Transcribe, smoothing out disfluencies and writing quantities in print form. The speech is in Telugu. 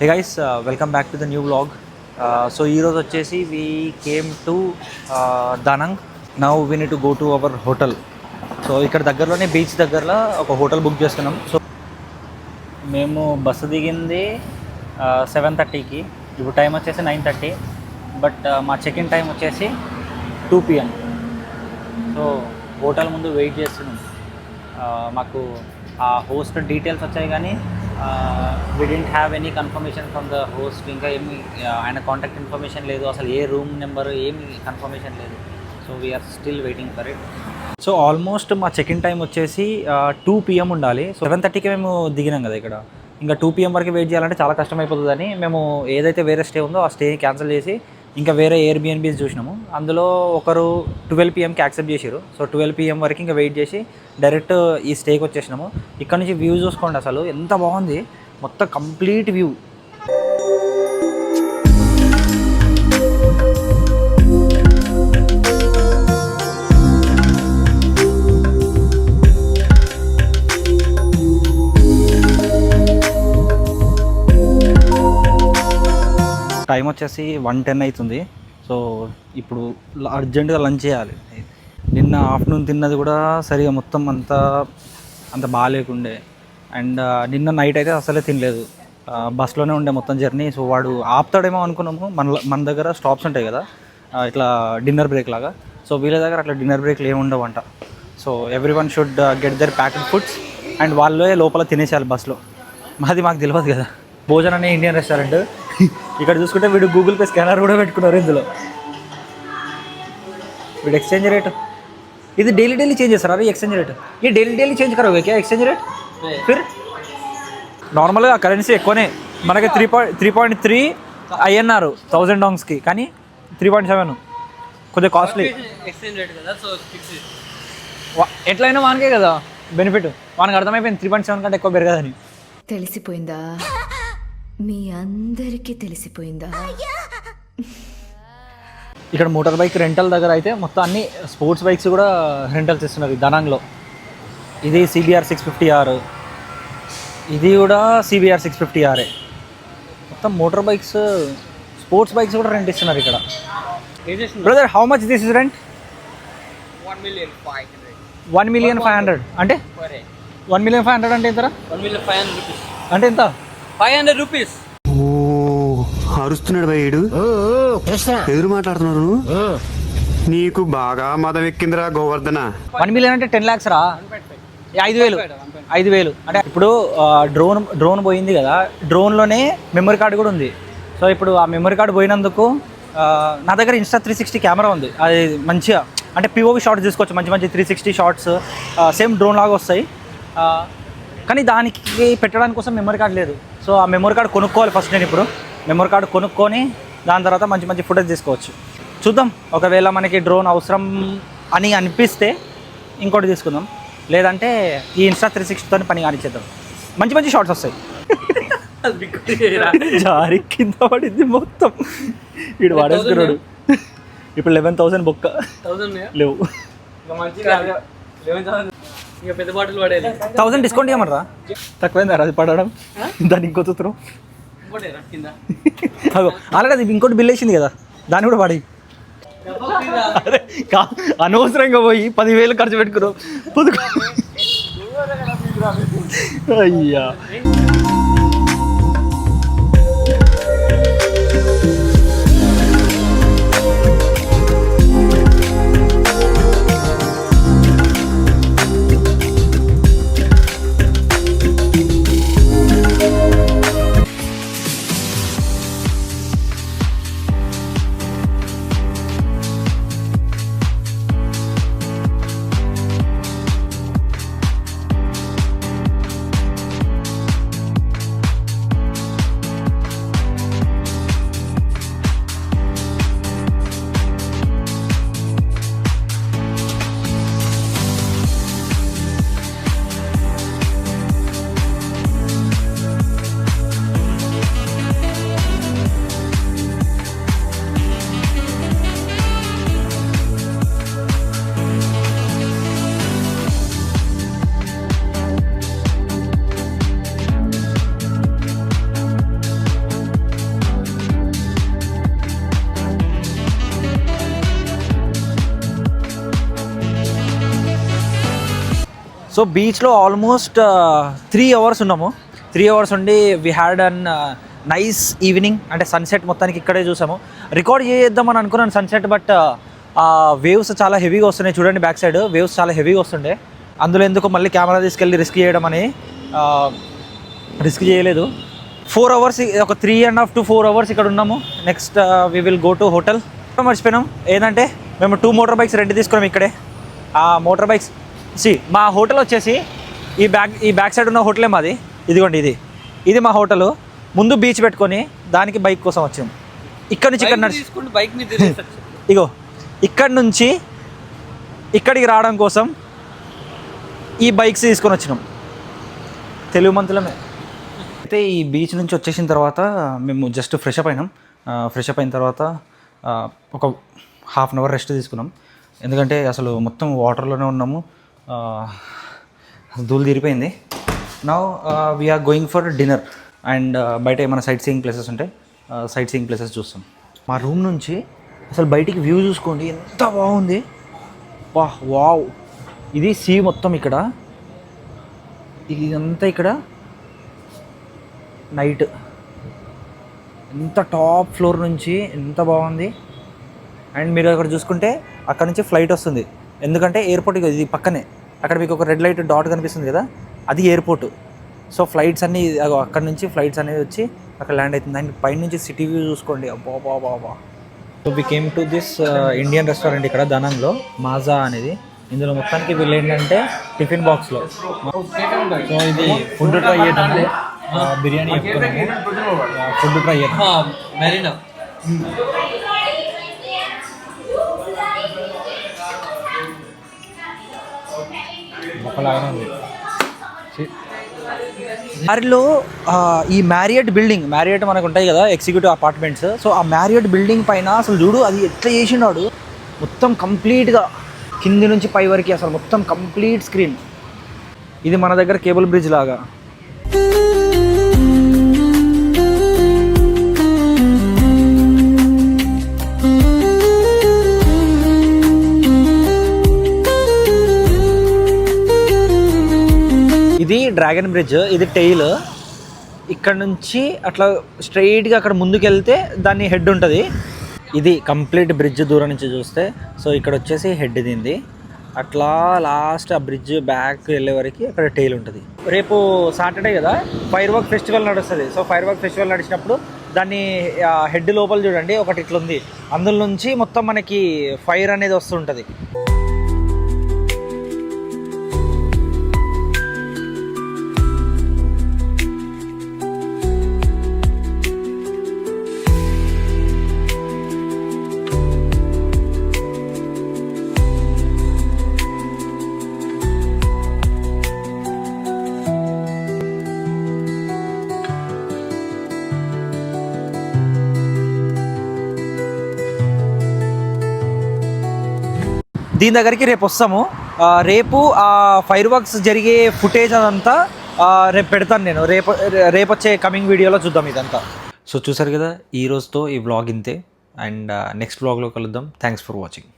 Hey guys, welcome back to the new vlog. So ఈరోజు వచ్చేసి we came to Danang. Now we need to go to our hotel. So ఇక్కడ దగ్గరలోనే బీచ్ దగ్గరలో ఒక హోటల్ బుక్ చేసుకున్నాం. సో మేము బస్సు దిగింది 7:30కి. ఇప్పుడు టైం వచ్చేసి 9:30. బట్ మా చెక్ ఇన్ టైం వచ్చేసి 2 PM. సో హోటల్ ముందు వెయిట్ చేస్తున్నాం. మాకు ఆ హోస్ట్ డీటెయిల్స్ వచ్చాయి కానీ we didn't have any confirmation from the host. ఇంకా ఏమి ఆయన కాంటాక్ట్ ఇన్ఫర్మేషన్ లేదు, అసలు ఏ రూమ్ నెంబర్ ఏమి కన్ఫర్మేషన్ లేదు. So we're still waiting for it. So almost మా చెక్ ఇన్ టైం వచ్చేసి 2 PM ఉండాలి. సో 7:30కి మేము దిగినాం కదా ఇక్కడ. ఇంకా 2 PM వరకు వెయిట్ చేయాలంటే చాలా కష్టం అయిపోతుందని మేము ఏదైతే వేరే స్టే ఉందో ఆ స్టే క్యాన్సిల్ చేసి ఇంకా వేరే ఎయిర్బిఎన్బీస్ చూసినాము. అందులో ఒకరు 12 PMకి యాక్సెప్ట్ చేసారు. సో 12 PM వరకు ఇంకా వెయిట్ చేసి డైరెక్ట్ ఈ స్టేకి వచ్చేసినాము. ఇక్కడ నుంచి వ్యూ చూసుకోండి, అసలు ఎంత బాగుంది, మొత్తం కంప్లీట్ వ్యూ. టైం వచ్చేసి 1:10 అవుతుంది. సో ఇప్పుడు అర్జెంటుగా లంచ్ చేయాలి. నిన్న ఆఫ్టర్నూన్ తిన్నది కూడా సరిగా మొత్తం అంత బాగాలేకుండే. అండ్ నిన్న నైట్ అయితే అసలే తినలేదు, బస్లోనే ఉండే మొత్తం జర్నీ. సో వాడు ఆపుతాడేమో అనుకున్నాము. మన దగ్గర స్టాప్స్ ఉంటాయి కదా ఇట్లా డిన్నర్ బ్రేక్ లాగా. సో వీళ్ళ దగ్గర అట్లా డిన్నర్ బ్రేక్లు ఏమి ఉండవంట. So everyone should get their packed foods and వాళ్ళే లోపల తినేసేయాలి బస్లో. మాకు తెలియదు కదా. భోజన్ అనే ఇండియన్ రెస్టారెంట్. ఇక్కడ చూసుకుంటే వీడు గూగుల్ పే స్కానర్ కూడా పెట్టుకున్నారు ఇందులో. వీడు ఎక్స్చేంజ్ రేట్ ఇది డైలీ చేంజ్ చేస్తారు. అరే ఎక్స్చేంజ్ రేట్ ये డైలీ చేంజ్ కరోगे क्या एक्सचेंज रेट? फिर నార్మల్గా కరెన్సీ ఎక్కువనే మనకి 3.3 INR 1000 డోంగ్స్కి, కానీ 3.7 కొద్దిగా కాస్ట్లీ ఎక్స్చేంజ్ రేట్ కదా. సో ఎట్లయినా వానికే కదా బెనిఫిట్. వానికి అర్థమైపోయింది 3.7 కంటే ఎక్కువ పెరగదని. తెలిసిపోయిందా? మీ అందరికీ తెలిసిపోయిందా? ఇక్కడ మోటార్ బైక్ రెంటల్ దగ్గర అయితే మొత్తం అన్ని స్పోర్ట్స్ బైక్స్ కూడా రెంటల్స్ ఇస్తున్నారు దనాంగ్లో. ఇది CBR 650R, ఇది కూడా CBR 650R. మొత్తం మోటార్ బైక్స్ స్పోర్ట్స్ బైక్స్ కూడా రెంట్ ఇస్తున్నారు ఇక్కడ. Brother, how much this is rent? 1,500,000 అంటే 1,500,000 అంటే ఎంత? 1,500,000 రూపీస్ అంటే ఎంత? 500 రూపీస్. ఓ అరుస్తున్నాడు భయ్యుడు, ఎదురు మాట్లాడుతున్నారు. నీకు బాగా మదం ఎక్కిందిరా గోవర్ధన. 1 million అంటే 10 lakhs రా. 5,000 అంటే ఇప్పుడు డ్రోన్ పోయింది కదా, డ్రోన్లోనే మెమరీ కార్డు కూడా ఉంది. సో ఇప్పుడు ఆ మెమరీ కార్డు పోయినందుకు నా దగ్గర Insta360 కెమెరా ఉంది. అది మంచిగా అంటే POV షాట్స్ తీసుకోవచ్చు, మంచి 360 షాట్స్ సేమ్ డ్రోన్ లాగా వస్తాయి. కానీ దానికి పెట్టడానికి కోసం మెమరీ కార్డ్ లేదు. సో ఆ మెమరీ కార్డ్ కొనుక్కోవాలి ఫస్ట్. నేను ఇప్పుడు మెమరీ కార్డ్ కొనుక్కొని దాని తర్వాత మంచి ఫుటేజ్ తీసుకోవచ్చు. చూద్దాం, ఒకవేళ మనకి డ్రోన్ అవసరం అని అనిపిస్తే ఇంకోటి తీసుకుందాం, లేదంటే ఈ Insta360తో పని కానిచ్చేద్దాం. మంచి షాట్స్ వస్తాయి. జారి కింద పడింది మొత్తం. వీడు వాడేసుకున్నాడు. ఇప్పుడు 11,000 బొక్క లేవు. పెద్ద బాటిల్ పడేది 1,000 డిస్కౌంట్ ఇవ్వమనరా? తక్కువైందా అది పడడం? దాన్ని ఇంకో తుత్రం ఆల్రెడీ అది ఇంకోటి బిల్ వేసింది కదా, దాన్ని కూడా పడి. అరే అనవసరంగా పోయి 10,000 ఖర్చు పెట్టుకున్నావు. అయ్యా సో బీచ్లో ఆల్మోస్ట్ 3 hours ఉన్నాము. 3 hours ఉండి we had an nice evening. అంటే సన్సెట్ మొత్తానికి ఇక్కడే చూసాము. రికార్డ్ చేద్దామని అనుకున్నాను సన్సెట్, బట్ వేవ్స్ చాలా హెవీగా వస్తున్నాయి. చూడండి బ్యాక్ సైడ్ వేవ్స్ చాలా హెవీగా వస్తుండే. అందులో ఎందుకు మళ్ళీ కెమెరా తీసుకెళ్ళి రిస్క్ చేయడం అని రిస్క్ చేయలేదు. 4 hours, ఒక 3.5 to 4 hours ఇక్కడ ఉన్నాము. Next we will go to hotel. మర్చిపోయినాం ఏంటంటే మేము 2 motor bikes రెంట్ తీసుకున్నాం ఇక్కడే. ఆ మోటార్ బైక్స్ మా హోటల్ వచ్చేసి ఈ బ్యాక్ సైడ్ ఉన్న హోటలే మాది. ఇదిగోండి ఇది మా హోటల్. ముందు బీచ్ పెట్టుకొని దానికి బైక్ కోసం వచ్చాం. ఇక్కడ నుంచి ఇక్కడ తీసుకుంటే బైక్ మీద ఇగో ఇక్కడ నుంచి ఇక్కడికి రావడం కోసం ఈ బైక్స్ తీసుకొని వచ్చినాం. తెలుగు మంతులమే. అయితే ఈ బీచ్ నుంచి వచ్చేసిన తర్వాత మేము జస్ట్ ఫ్రెష్ అప్ అయినాం. ఫ్రెష్ అప్ అయిన తర్వాత ఒక 1/2 hour రెస్ట్ తీసుకున్నాం. ఎందుకంటే అసలు మొత్తం వాటర్లోనే ఉన్నాము. ధూళి తీరిపోయింది. Now we're going for dinner and బయట ఏమైనా సైట్ సీయింగ్ ప్లేసెస్ ఉంటే సైట్ సీయింగ్ ప్లేసెస్ చూస్తాం. మా రూమ్ నుంచి అసలు బయటికి వ్యూ చూసుకోండి, ఎంత బాగుంది. వావ్, ఇది సీ మొత్తం ఇక్కడ. ఇదంతా ఇక్కడ నైట్ ఎంత టాప్ ఫ్లోర్ నుంచి ఎంత బాగుంది. అండ్ మీరు అక్కడ చూసుకుంటే అక్కడ నుంచి ఫ్లైట్ వస్తుంది. ఎందుకంటే ఎయిర్పోర్ట్ ఇది పక్కనే. అక్కడ మీకు ఒక రెడ్ లైట్ డాట్ కనిపిస్తుంది కదా, అది ఎయిర్పోర్ట్. సో ఫ్లైట్స్ అన్నీ అక్కడ నుంచి ఫ్లైట్స్ అనేది వచ్చి అక్కడ ల్యాండ్ అవుతుంది. అండ్ పైనుంచి సిటీ వ్యూ చూసుకోండి. అబ్బా. So we came to this Indian restaurant ఇక్కడ ధనంలో, మాజా అనేది. ఇందులో మొత్తానికి వీళ్ళు ఏంటంటే టిఫిన్ బాక్స్లో. సో ఇది ఫుడ్ ట్రై చేయడానికి బిర్యానీ చెప్తున్నాము. ఫుడ్ ట్రై చేద్దాం. మెరీనా ఒకలాగానే ఉంది. దారిలో ఈ మ్యారియట్ మనకు ఉంటాయి కదా ఎగ్జిక్యూటివ్ అపార్ట్మెంట్స్. సో ఆ మ్యారియట్ బిల్డింగ్ పైన అసలు చూడు అది ఎట్లా చేసినాడు. మొత్తం కంప్లీట్గా కింది నుంచి పై వరకు అసలు మొత్తం కంప్లీట్ స్క్రీన్. ఇది మన దగ్గర కేబుల్ బ్రిడ్జ్ లాగా. ఇది డ్రాగన్ బ్రిడ్జ్, ఇది టెయిల్. ఇక్కడ నుంచి అట్లా స్ట్రైట్గా అక్కడ ముందుకు వెళ్తే దాని హెడ్ ఉంటుంది. ఇది కంప్లీట్ బ్రిడ్జ్ దూరం నుంచి చూస్తే. సో ఇక్కడ వచ్చేసి హెడ్ దీంది. అట్లా లాస్ట్ ఆ బ్రిడ్జ్ బ్యాక్ వెళ్ళే వరకు అక్కడ టెయిల్ ఉంటుంది. రేపు సాటర్డే కదా, ఫైర్ వర్క్ ఫెస్టివల్ నడుస్తుంది. సో ఫైర్ వర్క్ ఫెస్టివల్ నడిచినప్పుడు దాన్ని హెడ్ లోపల చూడండి ఒకటి ఇట్లుంది. అందులో నుంచి మొత్తం మనకి ఫైర్ అనేది వస్తుంటుంది. దీని దగ్గరికి రేపు వస్తాము. రేపు ఆ ఫైర్ వర్క్స్ జరిగే ఫుటేజ్ అదంతా రేపు పెడతాను నేను. రేపు వచ్చే కమింగ్ వీడియోలో చూద్దాం ఇదంతా. సో చూసారు కదా, ఈ రోజుతో ఈ వ్లాగ్ ఇంతే. అండ్ నెక్స్ట్ వ్లాగ్లో కలుద్దాం. Thanks for watching.